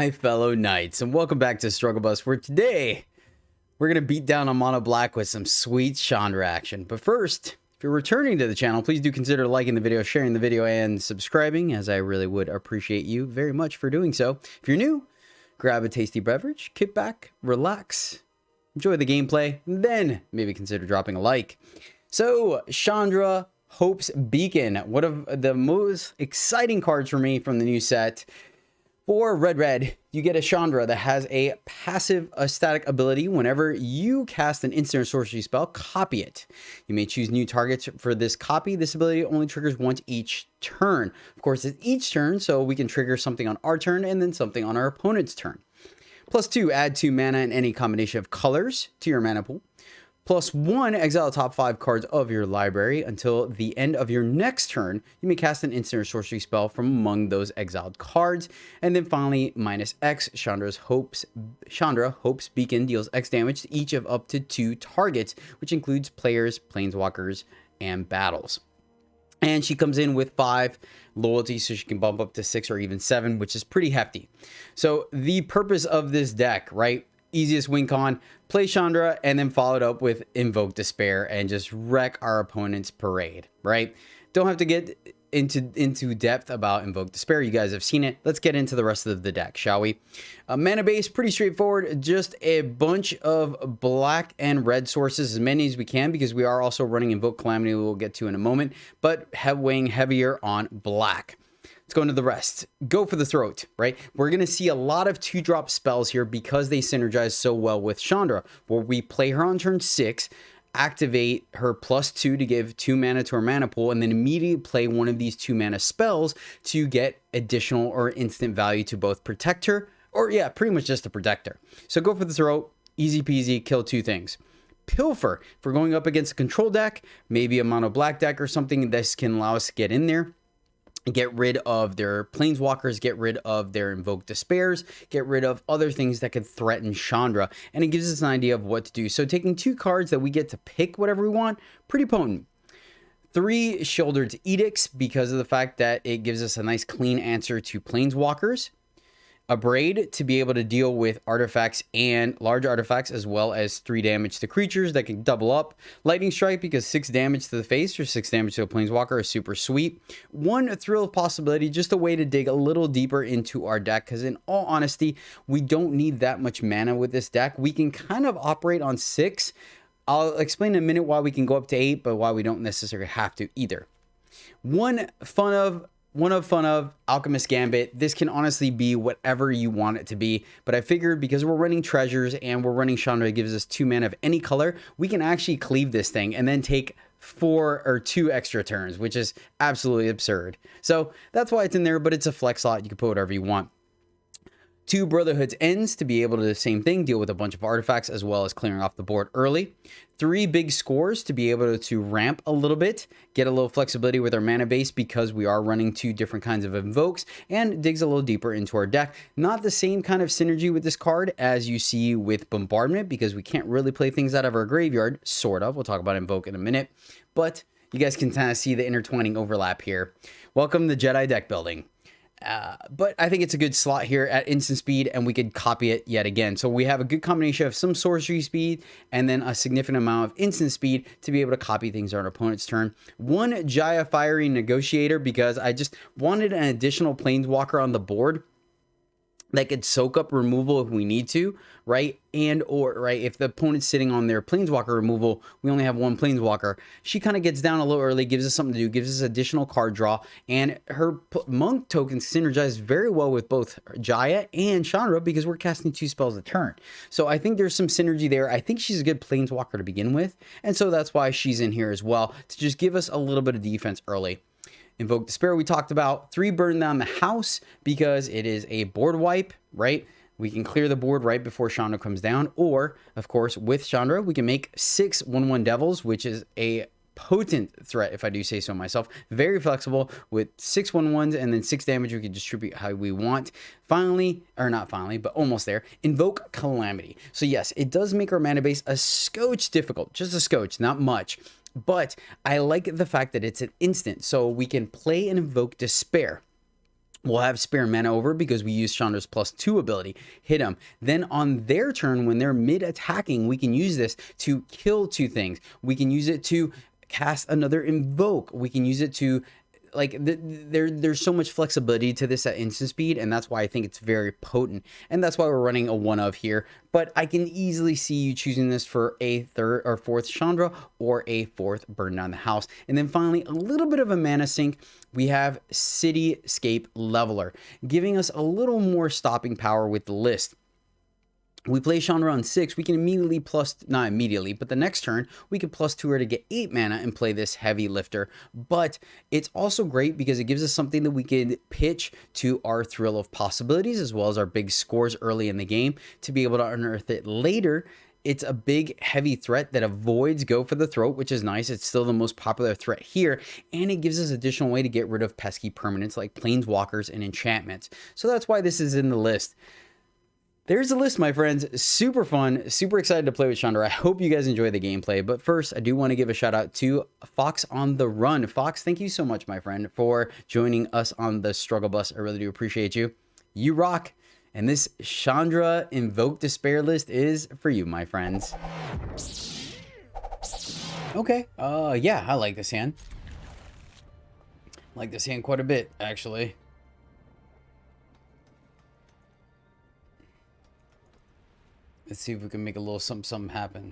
my fellow knights, and welcome back to Struggle Bus, where today we're going to beat down on Mono Black with some sweet Chandra action. But first, if you're returning to the channel, please do consider liking the video, sharing the video, and subscribing, as I really would appreciate you very much for doing so. If you're new, grab a tasty beverage, kick back, relax, enjoy the gameplay, then maybe consider dropping a like. So, Chandra, Hope's Beacon, one of the most exciting cards for me from the new set. For red, you get a Chandra that has a passive static ability. Whenever you cast an instant or sorcery spell, copy it. You may choose new targets for this copy. This ability only triggers once each turn. Of course, it's each turn, so we can trigger something on our turn and then something on our opponent's turn. +2, add 2 mana in any combination of colors to your mana pool. +1, exile the top 5 cards of your library. Until the end of your next turn, you may cast an instant or sorcery spell from among those exiled cards. And then finally, -X, Chandra, Hope's Beacon deals X damage to each of up to 2 targets, which includes players, planeswalkers, and battles. And she comes in with 5 loyalty, so she can bump up to 6 or even 7, which is pretty hefty. So the purpose of this deck, right? Easiest win con, play Chandra and then follow it up with Invoke Despair and just wreck our opponent's parade, right? Don't have to get into depth about Invoke Despair. You guys have seen it. Let's get into the rest of the deck, shall we? Mana base, pretty straightforward. Just a bunch of black and red sources, as many as we can, because we are also running Invoke Calamity, we'll get to in a moment, but weighing heavier on black. Let's go into the rest. Go for the throat, right? We're going to see a lot of 2-drop spells here because they synergize so well with Chandra, where we play her on turn 6, activate her +2 to give 2 mana to her mana pool, and then immediately play one of these 2 mana spells to get additional or instant value to both protect her, or yeah, pretty much just to protect her. So go for the throat, easy peasy, kill 2 things. Pilfer, if we're going up against a control deck, maybe a mono black deck or something, this can allow us to get in there. Get rid of their planeswalkers, get rid of their Invoke Despairs, get rid of other things that could threaten Chandra, and it gives us an idea of what to do. So taking 2 cards that we get to pick whatever we want, pretty potent. 3 Shouldered Edicts, because of the fact that it gives us a nice clean answer to planeswalkers. A Braid to be able to deal with artifacts and large artifacts, as well as 3 damage to creatures that can double up. Lightning Strike, because 6 damage to the face or 6 damage to a planeswalker is super sweet. 1 Thrill of Possibility, just a way to dig a little deeper into our deck, because in all honesty, we don't need that much mana with this deck. We can kind of operate on 6. I'll explain in a minute why we can go up to 8, but why we don't necessarily have to either. One of fun of Alchemist Gambit. This can honestly be whatever you want it to be, but I figured because we're running treasures and we're running Chandra, it gives us 2 mana of any color, we can actually cleave this thing and then take 4 or 2 extra turns, which is absolutely absurd. So that's why it's in there, but it's a flex slot. You can put whatever you want. 2 Brotherhood's Ends to be able to do the same thing, deal with a bunch of artifacts as well as clearing off the board early. 3 Big Scores to be able to ramp a little bit, get a little flexibility with our mana base because we are running 2 different kinds of invokes, and digs a little deeper into our deck. Not the same kind of synergy with this card as you see with Bombardment, because we can't really play things out of our graveyard, sort of. We'll talk about Invoke in a minute, but you guys can kind of see the intertwining overlap here. Welcome to Jedi deck building. But I think it's a good slot here at instant speed, and we could copy it yet again. So we have a good combination of some sorcery speed and then a significant amount of instant speed to be able to copy things on our opponent's turn. 1 Jaya Fiery Negotiator, because I just wanted an additional planeswalker on the board that could soak up removal if we need to, right? And or, right, if the opponent's sitting on their planeswalker removal, we only have 1 planeswalker. She kind of gets down a little early, gives us something to do, gives us additional card draw, and her monk tokens synergize very well with both Jaya and Chandra because we're casting 2 spells a turn. So I think there's some synergy there. I think she's a good planeswalker to begin with, and so that's why she's in here as well, to just give us a little bit of defense early. Invoke Despair we talked about. 3 Burn Down the House, because it is a board wipe, right? We can clear the board right before Chandra comes down, or, of course, with Chandra, we can make 6 1/1 Devils, which is a potent threat, if I do say so myself. Very flexible with 6 1/1s and then 6 damage we can distribute how we want. Finally, or not finally, but almost there, Invoke Calamity. So yes, it does make our mana base a scotch difficult, just a scotch, not much. But I like the fact that it's an instant, so we can play and Invoke Despair. We'll have spare mana over because we use Chandra's +2 ability. Hit them. Then on their turn, when they're mid-attacking, we can use this to kill 2 things. We can use it to cast another invoke. We can use it to, like, there's so much flexibility to this at instant speed, and that's why I think it's very potent. And that's why we're running a 1 of here. But I can easily see you choosing this for a 3rd or 4th Chandra or a 4th Burn Down the House. And then finally, a little bit of a mana sink. We have Cityscape Leveler, giving us a little more stopping power with the list. We play Chandra on 6, we can immediately not immediately, but the next turn, we can +2 her to get 8 mana and play this heavy lifter. But it's also great because it gives us something that we can pitch to our Thrill of Possibilities, as well as our big scores early in the game, to be able to unearth it later. It's a big, heavy threat that avoids Go for the Throat, which is nice. It's still the most popular threat here, and it gives us additional way to get rid of pesky permanents like Planeswalkers and enchantments. So that's why this is in the list. There's the list, my friends. Super fun, super excited to play with Chandra. I hope you guys enjoy the gameplay. But first, I do want to give a shout out to Fox on the Run. Fox, thank you so much, my friend, for joining us on the struggle bus. I really do appreciate you. You rock. And this Chandra Invoke Despair list is for you, my friends. Okay. Yeah, I like this hand. I like this hand quite a bit, actually. Let's see if we can make a little something happen.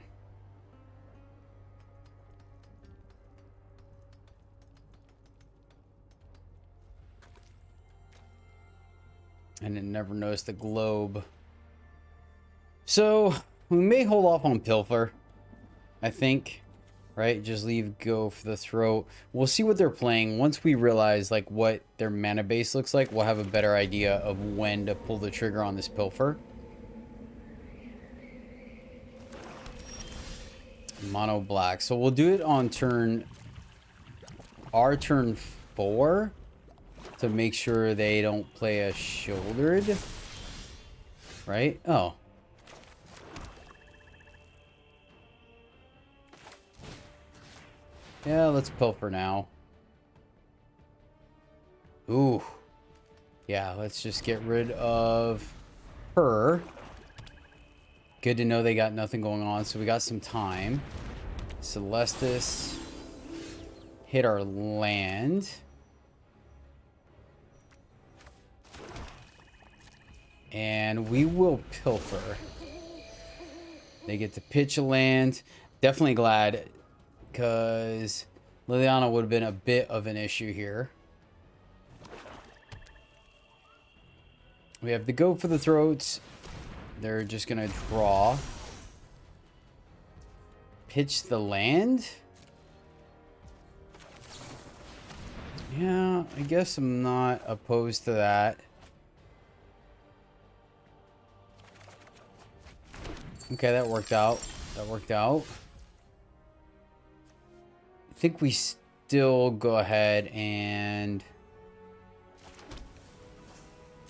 And then never noticed the globe. So, we may hold off on Pilfer, I think. Right? Just leave Go for the Throat. We'll see what they're playing. Once we realize, like, what their mana base looks like, we'll have a better idea of when to pull the trigger on this Pilfer. Mono black. So we'll do it on our turn 4 to make sure they don't play a shouldered. Right? Oh. Yeah, let's Pilfer now. Ooh. Yeah, let's just get rid of her. Good to know they got nothing going on, so we got some time. Celestis. Hit our land. And we will Pilfer. They get to pitch a land. Definitely glad, because Liliana would have been a bit of an issue here. We have the Go for the Throats. They're just going to draw. Pitch the land. Yeah, I guess I'm not opposed to that. Okay, that worked out. That worked out. I think we still go ahead and...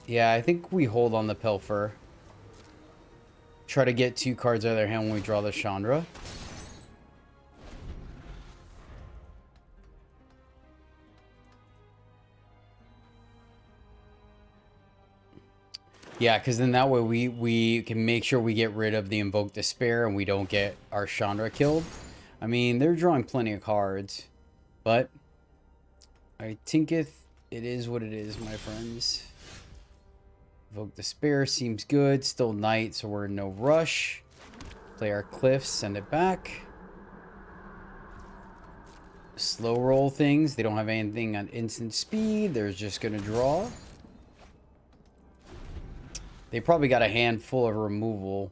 Yeah, I think we hold on the Pilfer. Try to get 2 cards out of their hand when we draw the Chandra. Yeah, because then that way we can make sure we get rid of the Invoke Despair and we don't get our Chandra killed. I mean, they're drawing plenty of cards, but I thinketh it is what it is, my friends. Invoke Despair seems good. Still night, so we're in no rush. Play our Cliffs, send it back. Slow roll things. They don't have anything on instant speed. They're just going to draw. They probably got a handful of removal.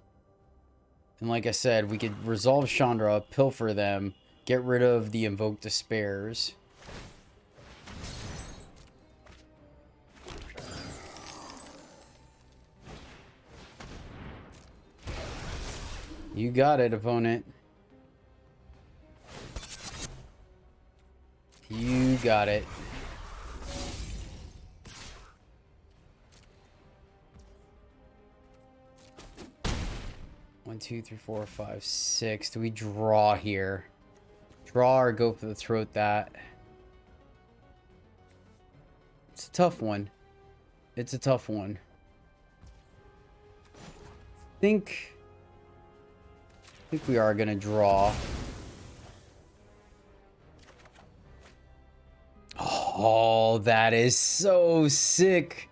And like I said, we could resolve Chandra, Pilfer them, get rid of the Invoke Despairs. You got it, opponent. You got it. One, two, three, four, five, six. Do we draw here? Draw or go for the throat that? It's a tough one. It's a tough one. I think we are gonna draw. Oh, that is so sick.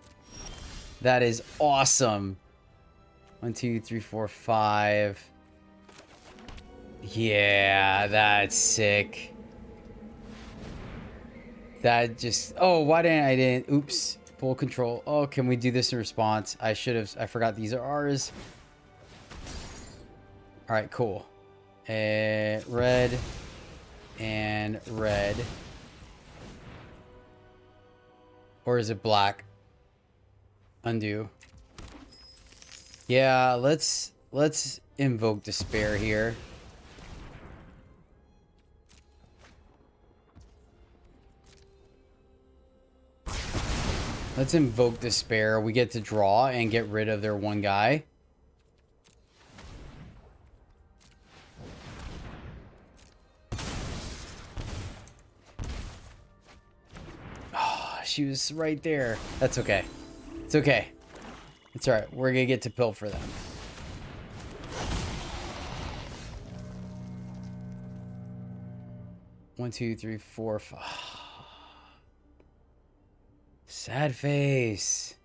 That is awesome. 1, 2, 3, 4, 5. Yeah, that's sick. That just... Oh, why didn't I didn't... Oops. Full control. Oh, can we do this in response? I should have... I forgot these are ours. Alright, cool. Red and red. Or is it black? Undo. Yeah, let's invoke despair here. Let's invoke despair. We get to draw and get rid of their one guy. She was right there. That's okay. It's okay. It's alright. We're gonna get to pilfer them. One, two, three, four, five. Sad face.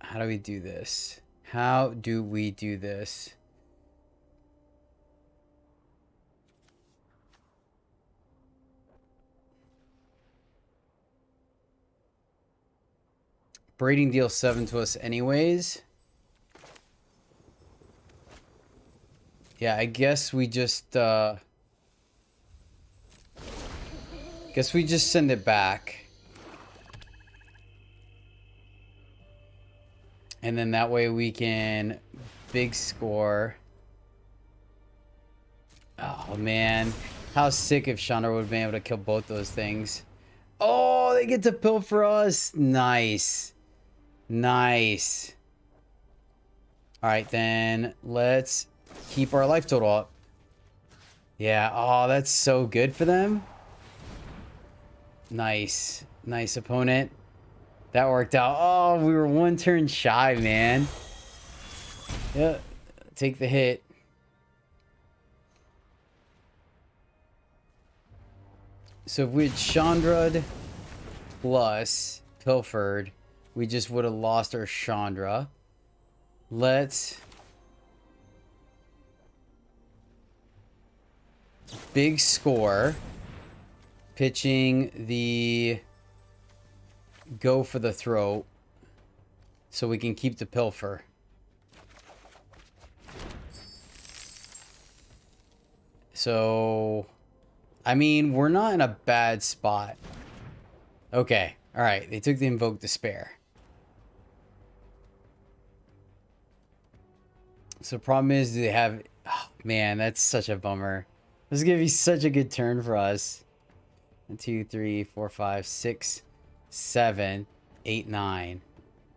How do we do this? How do we do this? Braiding deals 7 to us anyways. Yeah, I guess we just send it back. And then that way we can big score. Oh man, how sick if Chandra would have been able to kill both those things. Oh, they get to pilfer us. Nice. Nice. Alright, then let's keep our life total up. Yeah, oh, that's so good for them. Nice. Nice opponent. That worked out. Oh, we were one turn shy, man. Yeah, take the hit. So if we had Chandra'd plus pilfered, we just would have lost our Chandra. Let's big score. Pitching the go for the throat so we can keep the pilfer. So, I mean, we're not in a bad spot. Okay, all right. They took the invoke despair. So problem is, do they have... Oh, man, that's such a bummer. This is going to be such a good turn for us. 1, 2, 3, 4, 5, 6, 7, 8, 9.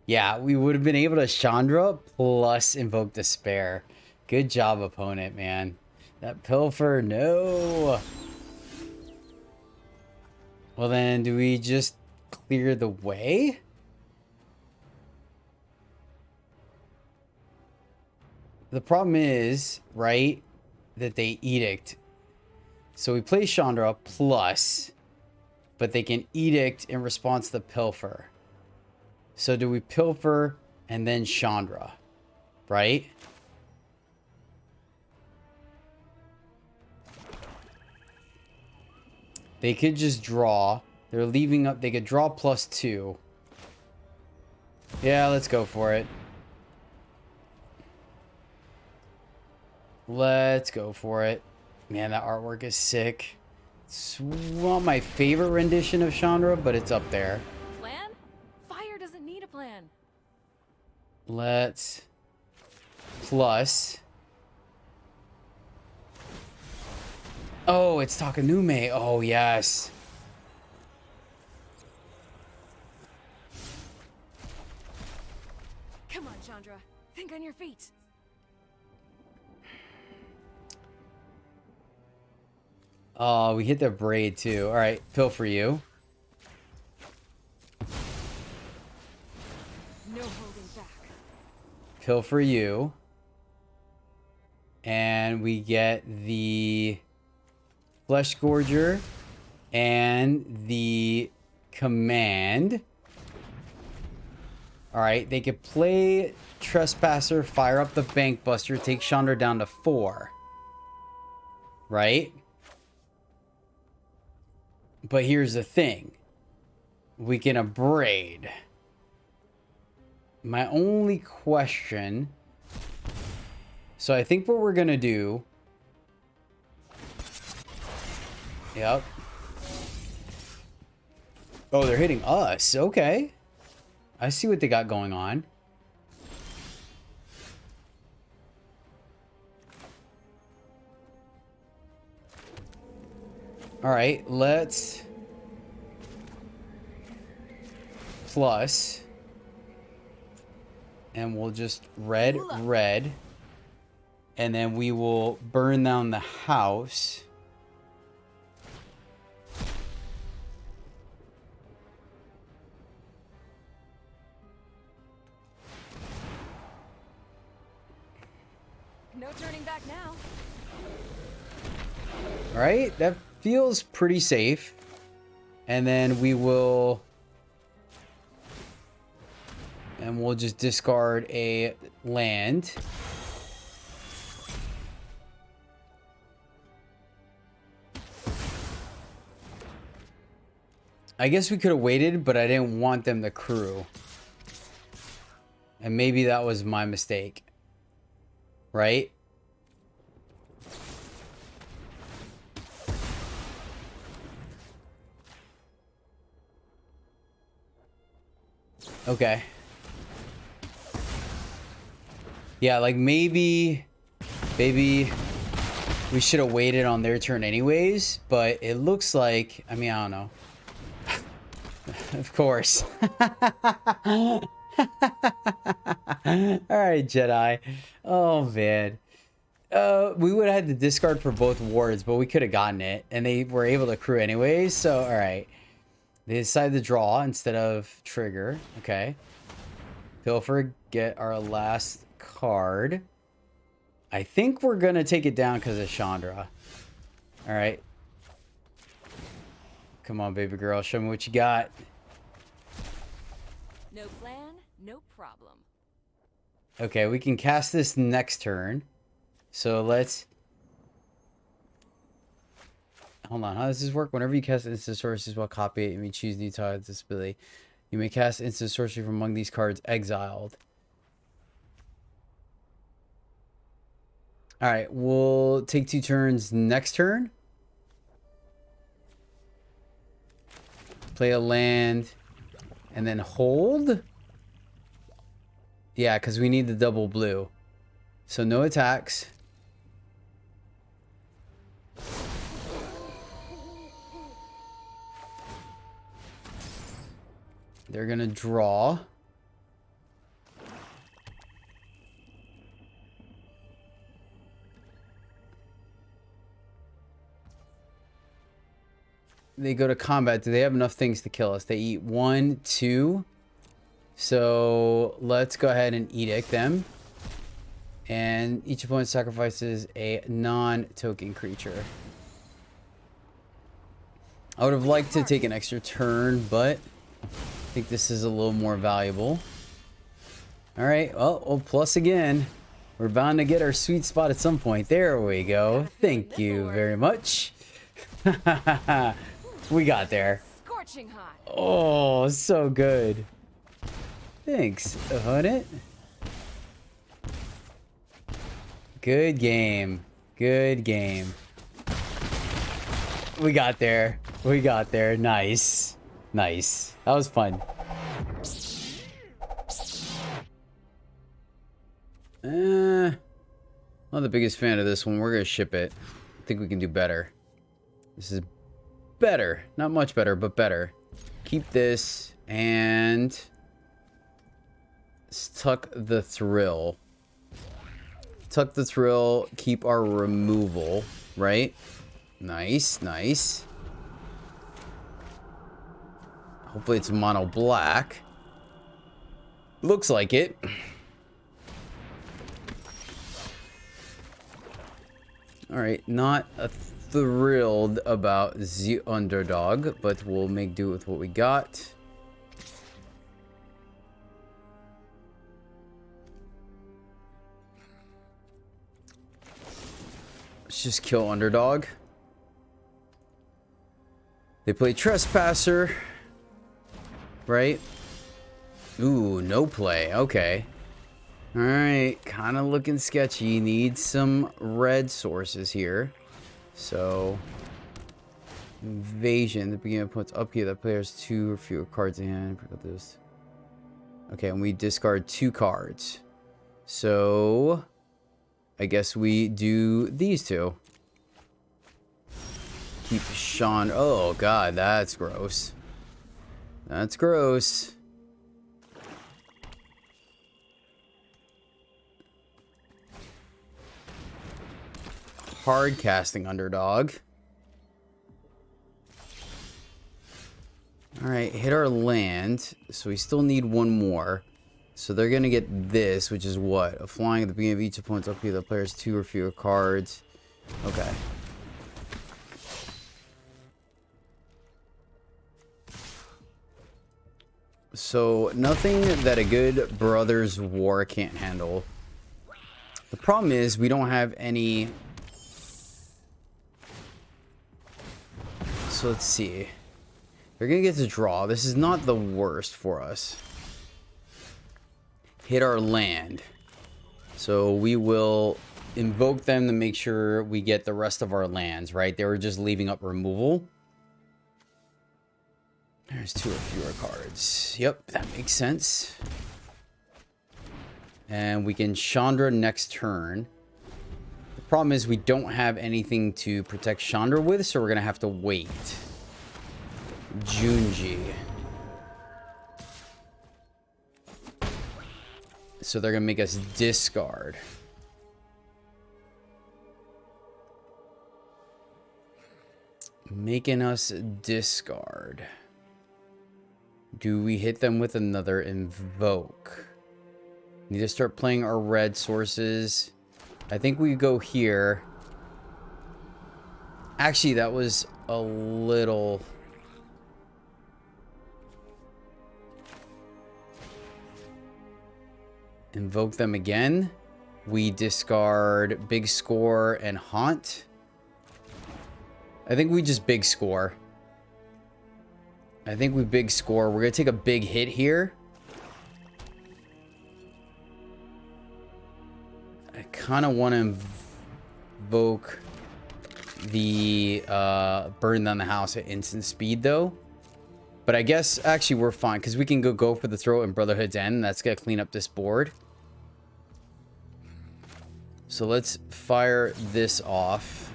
Yeah, we would have been able to Chandra plus invoke despair. Good job, opponent, man. That pilfer, no. Well, then, do we just clear the way? The problem is, right, that they edict. So we play Chandra plus, but they can edict in response to the pilfer. So do we pilfer and then Chandra, right? They could just draw. They're leaving up. They could draw +2. Yeah, let's go for it. Let's go for it. Man, that artwork is sick. It's not my favorite rendition of Chandra, but it's up there. Plan? Fire doesn't need a plan. Let's plus. Oh, it's Takanume. Oh, yes. Come on, Chandra. Think on your feet. Oh, we hit the braid too. All right, pill for you. No holding back. Pill for you. And we get the Flesh Gorger and the command. All right, they could play Trespasser, fire up the Bank Buster, take Chandra down to 4. Right? But here's the thing. We can abrade. My only question... So I think what we're going to do... Yep. Oh, they're hitting us. Okay. I see what they got going on. All right, let's... Plus. And we'll just red. And then we will burn down the house. No turning back now. All right, that feels pretty safe. And then we will... And we'll just discard a land. I guess we could have waited, but I didn't want them to crew. And maybe that was my mistake. Right? Okay. Yeah, like maybe we should have waited on their turn anyways, but it looks like, I mean, I don't know. Of course. All right, Jedi. Oh, man. We would have had to discard for both wards, but we could have gotten it, and they were able to crew anyways, so, all right. They decided to draw instead of trigger. Okay. Pilfer, get our last card. I think we're going to take it down because of Chandra. All right. Come on, baby girl. Show me what you got. No plan, no problem. Okay, we can cast this next turn. So let's... Hold on. How does this work? Whenever you cast instant sorceries while copy it, you may choose new tiles this ability. You may cast instant sorcery from among these cards exiled. All right, we'll take 2 turns next turn. Play a land and then hold. Yeah, because we need the double blue. So no attacks. They're going to draw. They go to combat. Do they have enough things to kill us? They eat 1, 2. So let's go ahead and edict them. And each opponent sacrifices a non-token creature. I would have liked to take an extra turn, but I think this is a little more valuable. All right. Well, plus again. We're bound to get our sweet spot at some point. There we go. Thank you very much. We got there. Scorching hot. Oh, so good. Thanks, opponent. Good game. Good game. We got there. We got there. Nice. Nice. That was fun. Not the biggest fan of this one. We're going to ship it. I think we can do better. This is better. Not much better, but better. Keep this and tuck the thrill. Tuck the thrill. Keep our removal, right? Nice, nice. Hopefully it's mono black. Looks like it. Alright, not thrilled about the underdog, but we'll make do with what we got. Let's just kill underdog. They play trespasser. Right? Ooh, no play. Okay. Alright, kind of looking sketchy. Need some red sources here. So, invasion. The beginning puts upkeep that player has 2 or fewer cards in hand. Pick up this. Okay, and we discard 2 cards. So, I guess we do these 2. Keep Sean. Oh, God, that's gross. That's gross. Hard casting underdog. Alright, hit our land. So we still need 1 more. So they're going to get this, which is what? A flying at the beginning of each opponent's upkeep that player's 2 or fewer cards. Okay. So nothing that a good Brothers War can't handle. The problem is we don't have any. So let's see. They're gonna get to draw. This is not the worst for us. Hit our land. So we will invoke them to make sure we get the rest of our lands, right? They were just leaving up removal. There's 2 or fewer cards. Yep, that makes sense. And we can Chandra next turn. The problem is we don't have anything to protect Chandra with, so we're going to have to wait. Junji. So they're going to make us discard. Making us discard. Do we hit them with another invoke? Need to start playing our red sources. I think we go here. Actually, that was a little... Invoke them again. We discard Big Score and Haunt. I think we just Big Score. I think we Big Score. We're going to take a big hit here. I kind of want to invoke the burn down the house at instant speed, though. But I guess, actually, we're fine. Because we can go for the throat and Brotherhood's End. That's going to clean up this board. So let's fire this off.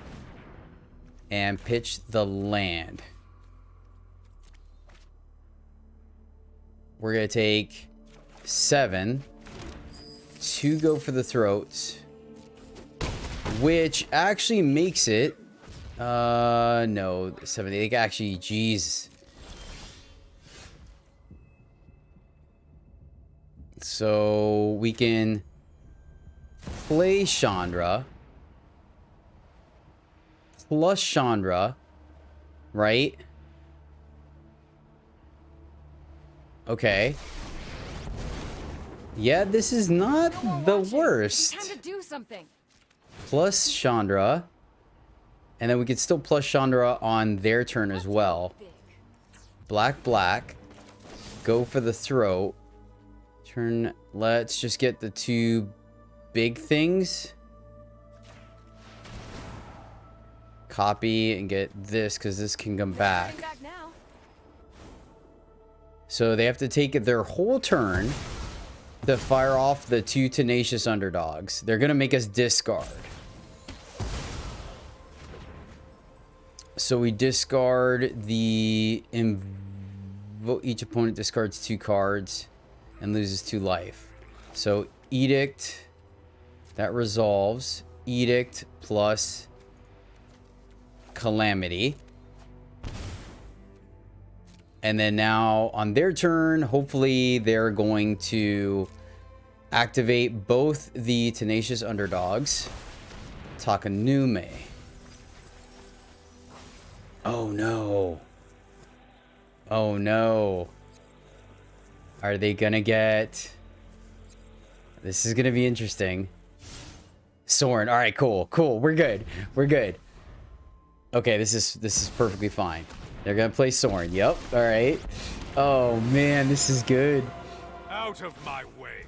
And pitch the land. We're going to take 7 to go for the throats, which actually makes it, no, 7, actually, geez. So we can play Chandra, plus Chandra, right? Okay. Yeah, this is not the worst. Time to do something. Plus Chandra. And then we could still plus Chandra on their turn as well. Black, black. Go for the throat. Turn. Let's just get the 2 big things. Copy and get this, because this can come back. So they have to take their whole turn to fire off the 2 tenacious underdogs. They're going to make us discard. So we discard the... Each opponent discards 2 cards and loses 2 life. So Edict, that resolves. Edict plus Calamity. And then now on their turn, hopefully they're going to activate both the Tenacious Underdogs. Takanume. Oh no. Oh no. Are they gonna get... This is gonna be interesting. Soren. All right, cool. Cool. We're good. We're good. Okay, this is perfectly fine. They're gonna play Soren. Yep. All right. Oh man, this is good. Out of my way.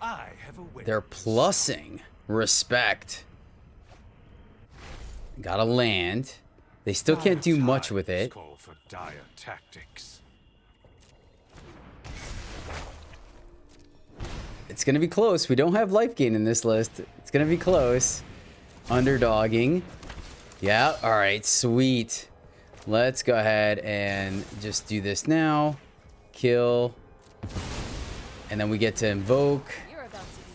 I have a way. They're plussing. Respect. Gotta land. They still can't do much with it. Call for dire tactics. It's gonna be close. We don't have life gain in this list. It's gonna be close. Underdogging. Yeah. All right. Sweet. Let's go ahead and just do this now. Kill. And then we get to invoke. You're about to be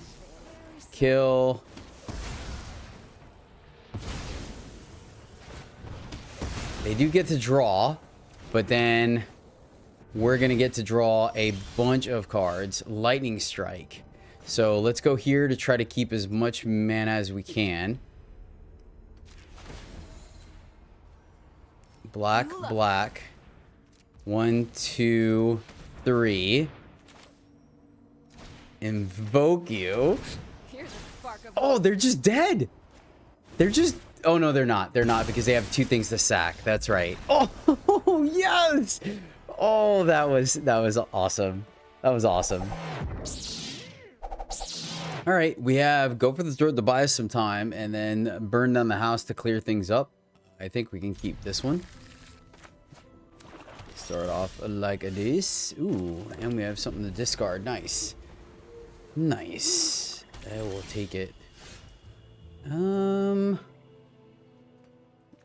very Kill. They do get to draw, but then we're going to get to draw a bunch of cards. Lightning Strike. So let's go here to try to keep as much mana as we can. Black, black. 1, 2, 3. Invoke you. Here's a spark of Oh, they're just dead. They're just... Oh, no, they're not. They're not because they have 2 things to sack. That's right. Oh, yes. Oh, that was awesome. That was awesome. All right, we have go for the throat to buy us some time and then burn down the house to clear things up. I think we can keep this one. Start off like this. Ooh, and we have something to discard. Nice. Nice. I will take it.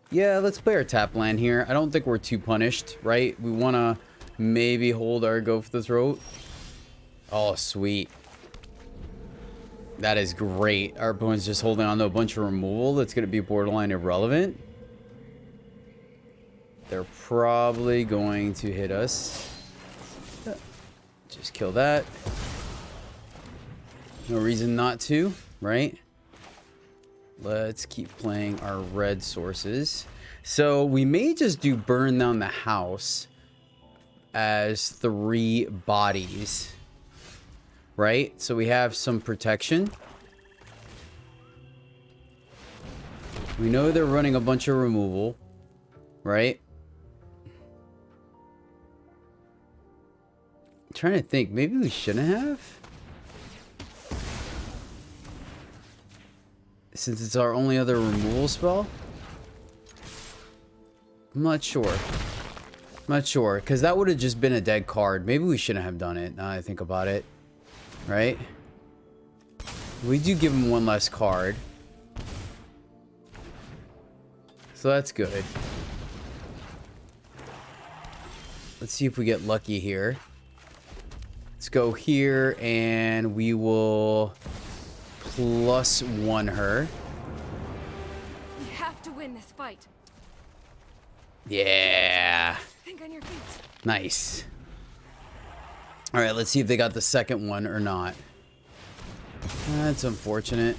Yeah, let's play our tap land here. I don't think we're too punished, right? We want to maybe hold our go for the throat. Oh, sweet. That is great. Our opponent's just holding on to a bunch of removal that's going to be borderline irrelevant. They're probably going to hit us. Just kill that. No reason not to, right? Let's keep playing our red sources. So we may just do burn down the house as 3 bodies, right? So we have some protection. We know they're running a bunch of removal, right? I'm trying to think. Maybe we shouldn't have. Since it's our only other removal spell. I'm not sure. I'm not sure. Because that would have just been a dead card. Maybe we shouldn't have done it. Now I think about it. Right? We do give him 1 less card. So that's good. Let's see if we get lucky here. Let's go here and we will +1 her. You have to win this fight. Yeah. Think on your feet. Nice. All right, let's see if they got the second one or not. That's unfortunate.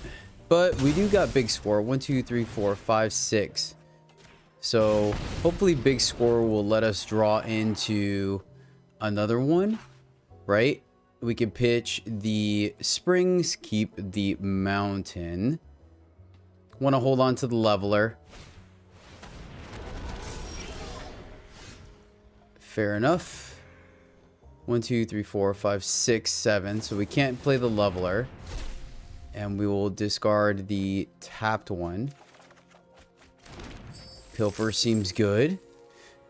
But we do got big score. 1, 2, 3, 4, 5, 6. So hopefully big score will let us draw into another one, right? We can pitch the springs, keep the mountain. Want to hold on to the leveler. Fair enough. 1, 2, 3, 4, 5, 6, 7. So we can't play the leveler. And we will discard the tapped one. Pilfer seems good.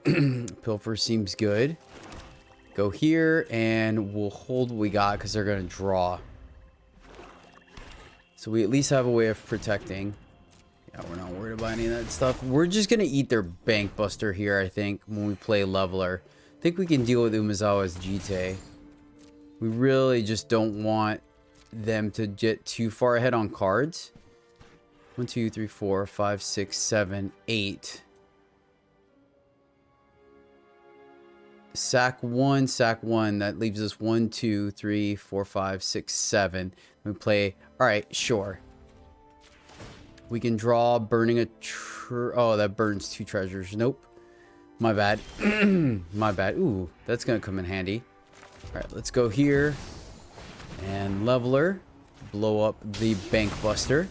Pilfer seems good. Go here and we'll hold what we got because they're going to draw. So we at least have a way of protecting. Yeah, we're not worried about any of that stuff. We're just going to eat their Bank Buster here, I think, when we play leveler. I think we can deal with Umezawa's Jite. We really just don't want them to get too far ahead on cards. 1, 2, 3, 4, 5, 6, 7, 8. Sack one, sack one. That leaves us 1, 2, 3, 4, 5, 6, 7. We play. All right, sure. We can draw burning a. Oh, that burns 2 treasures. Nope. My bad. My bad. Ooh, that's gonna come in handy. All right, let's go here and leveler. Blow up the bank buster.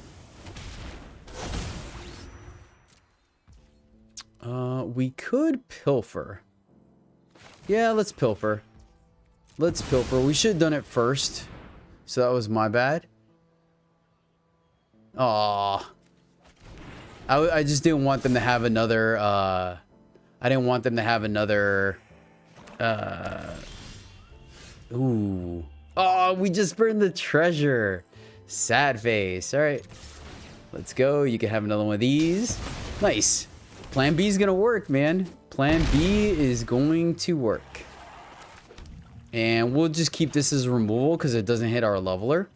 We could pilfer. Yeah, let's pilfer. Let's pilfer. We should have done it first. So that was my bad. Aw. I just didn't want them to have another, I didn't want them to have another, ooh. Oh, we just burned the treasure. Sad face. All right. Let's go. You can have another one of these. Nice. Plan B is going to work, man. Plan B is going to work. And we'll just keep this as removal because it doesn't hit our leveler.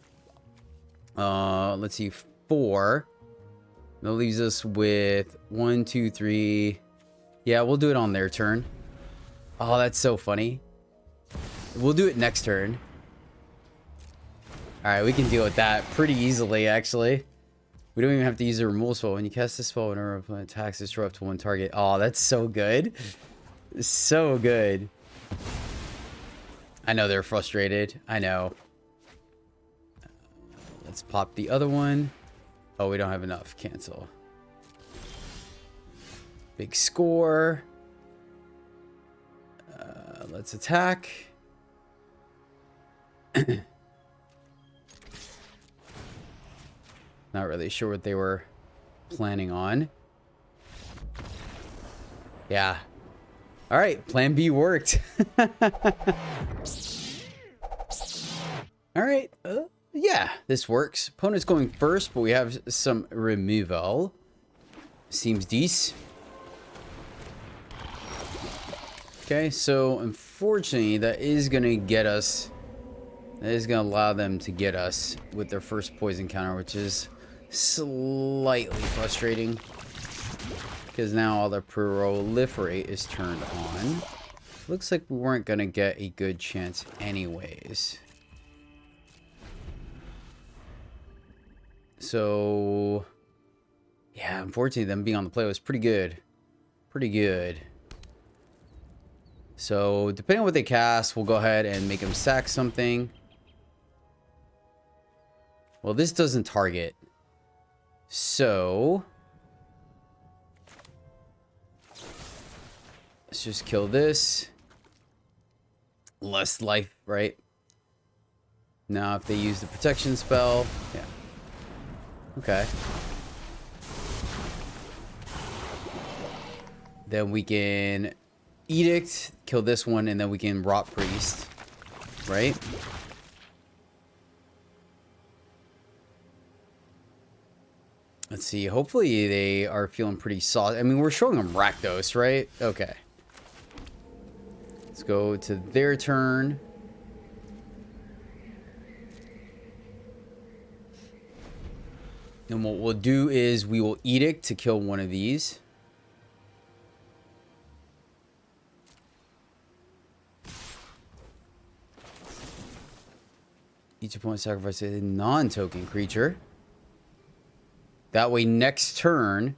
Let's see. 4. That leaves us with 1, 2, 3. Yeah, we'll do it on their turn. Oh, that's so funny. We'll do it next turn. All right, we can deal with that pretty easily, actually. We don't even have to use a removal spell. When you cast this spell, whenever an opponent attacks, destroy up to 1 target. Oh, that's so good. So good. I know they're frustrated. I know. Let's pop the other one. Oh, we don't have enough. Cancel. Big score. Let's attack. Not really sure what they were planning on. Yeah. All right. Plan B worked. All right. Yeah, this works. Opponent's going first, but we have some removal. Seems decent. Okay, so unfortunately, that is going to get us. That is going to allow them to get us with their first poison counter, which is slightly frustrating. Because now all the proliferate is turned on. Looks like we weren't going to get a good chance anyways. So, yeah, unfortunately, them being on the play was pretty good. Pretty good. So, depending on what they cast, we'll go ahead and make them sack something. Well, this doesn't target. So, let's just kill this. Less life, right? Now, if they use the protection spell, yeah. Okay. Then we can Edict, kill this one, and then we can Rot Priest. Right? Let's see. Hopefully they are feeling pretty solid. I mean, we're showing them Rakdos, right? Okay. Let's go to their turn. And what we'll do is we will Edict to kill one of these. Each opponent sacrifices a non-token creature. That way next turn,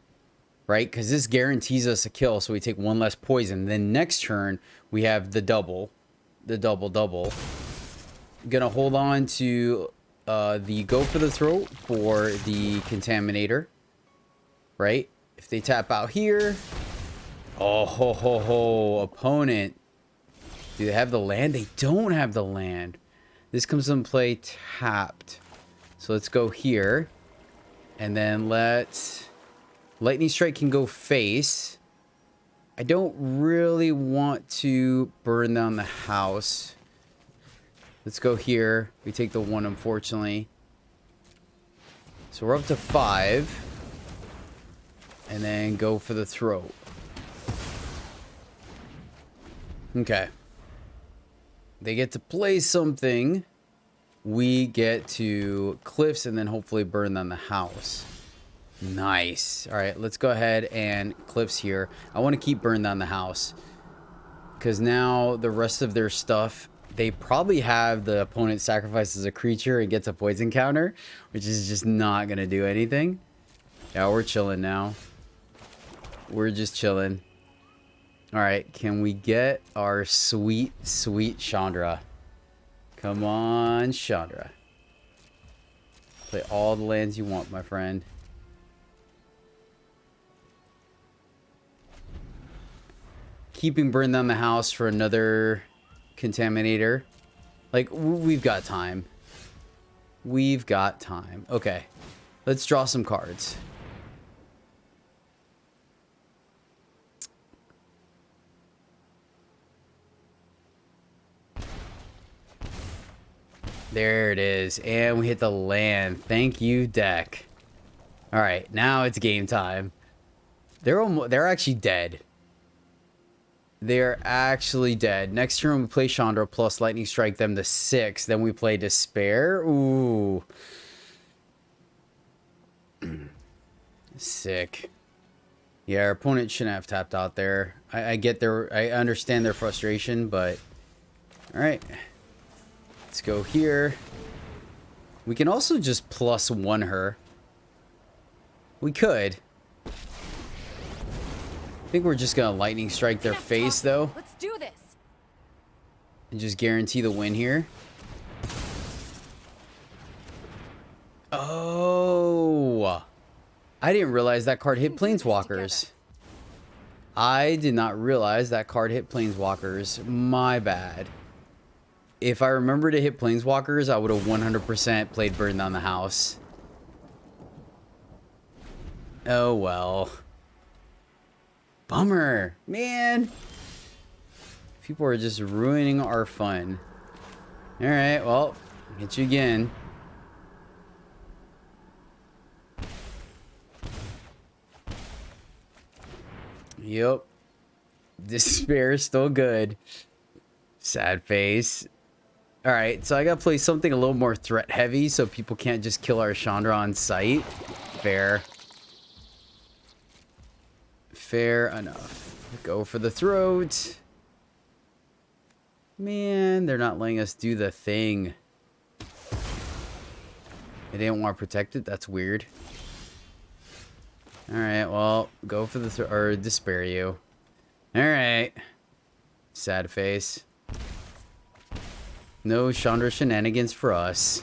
right? Because this guarantees us a kill, so we take 1 less poison. Then next turn, we have the double. The double. Gonna hold on to the Go for the Throat for the Contaminator. Right? If they tap out here. Oh, ho, ho, ho. Opponent. Do they have the land? They don't have the land. This comes into play tapped. So let's go here. And then let's... Lightning Strike can go face. I don't really want to burn down the house. Let's go here. We take the 1, unfortunately. So we're up to 5. And then go for the throat. Okay. They get to play something. We get to cliffs and then hopefully burn down the house. Nice. All right, let's go ahead and cliffs here. I want to keep burn down the house. Because now the rest of their stuff, they probably have the opponent sacrifices a creature and gets a poison counter, which is just not going to do anything. Yeah, we're chilling now. We're just chilling. Alright, can we get our sweet, sweet Chandra? Come on, Chandra. Play all the lands you want, my friend. Keeping burn down the house for another contaminator. Like, we've got time. We've got time. Okay. Let's draw some cards. There it is. And we hit the land. Thank you, deck. Alright, now it's game time. They're actually dead. They're actually dead. Next turn we play Chandra plus Lightning Strike them to 6. Then we play Despair. Ooh. Sick. Yeah, our opponent shouldn't have tapped out there. I understand their frustration, but alright. Let's go here. We can also just +1 her. We could. I think we're just gonna Lightning Strike their face, though. Let's do this. And just guarantee the win here. Oh. I didn't realize that card hit Planeswalkers. I did not realize that card hit Planeswalkers. My bad. If I remember to hit Planeswalkers, I would have 100% played Burn Down the House. Oh well. Bummer. Man. People are just ruining our fun. Alright, well, hit you again. Yep. Despair is still good. Sad face. Alright, so I gotta play something a little more threat heavy so people can't just kill our Chandra on sight. Fair. Fair enough. Go for the throat. Man, they're not letting us do the thing. They didn't want to protect it? That's weird. Alright, well, go for the or despair you. Alright. Sad face. No Chandra shenanigans for us.